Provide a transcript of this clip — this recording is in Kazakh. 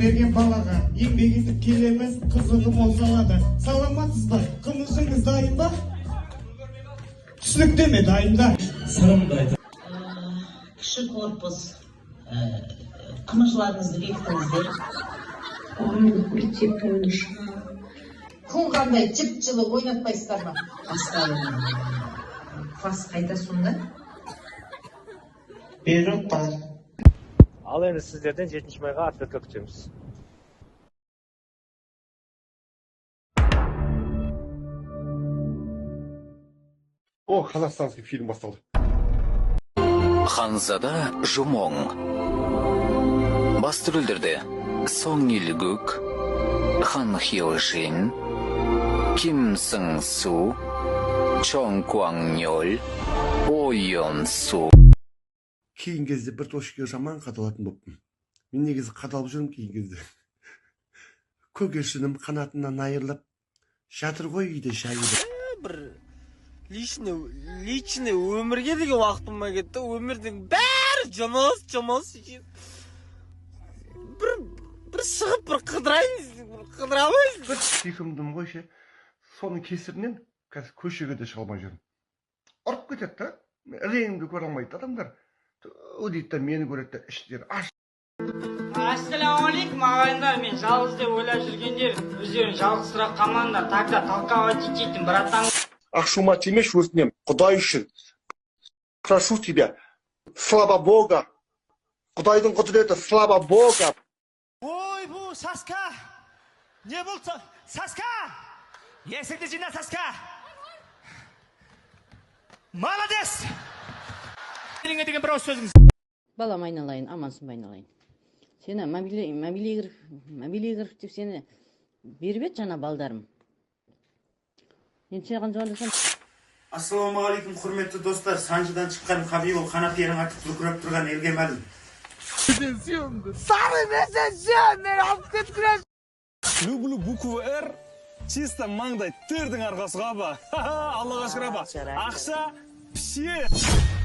Берген балаға еңбек етіп келеміз, қызығы болса алады. Саламатсыз ба? Қымызыңыз дайын ба? Түсінікті ме дайында? Сырымды айтып. Кіші корпус, қымызларыңызды бекітіңіздер. Өте қойныш. Күн қандай жып-жылы ойнатпайсыздар ма? Класс қайда сонда? Беріп бар. Ал енді сіздерден 7 майға ответка күтеміз. О, қазақстанский фильм басталды. Ханзада Жумоң. Басты рөлдерде Сон Ил Гук, Хан Хyo Жин, Ким Сын Су, Чон Кван Нёл, О Йон Су. Кейін кезде бір тошке жаман қадалатын болыппын. Мен негізі қадалып жүрмін кейін кезде. Көгершінім қанатынан айырылып, жатыр ғой үйде жайылып. Бір личный өмірге деген уақытым ба кетті. Өмірдің бәрі жұмыс екен. Бір шығып бір қыдырамыз. Сүйкімдім ғой ше. Соның кесірінен қазір көшеге де шыға алмай жүрмін. Ұрып кетеді да. Реңімді көре алмайды адамдар. Дейді мені көреді, іштері аш. Ассалаумалейкум ағайындар, мен жалғыз деп ойлап жүргендер өздерін жалғызсырақ қалмаңдар, тогда толковать ететін братан. Ашума тимеш өтінем, Құдай үшін. Прошу тебя, слава Бога. Құдайдың құдіреті, слава Бога. Ой, бұл Саска! Не болды? Саска! Есіңді жина, Саска! Молодец! Сеніңе деген бір ауыз сөзіңіз. Балам айналайын, амансың ба айналайын. Сені мобилия кіріп деп сені беріп еді жаңа балдарым. Мен саған звондасам. Ассалаумағалейкум, құрметті достар. Санжыдан шыққан Хабибов қанат ерің атып күркіреп тұрған елге мәлім. Самый месяц, мен алып кеткірем. Люблю букву Р, чисто маңдай тердің арқасыға ба. Аллаға шүкір аба. Ақша, пше.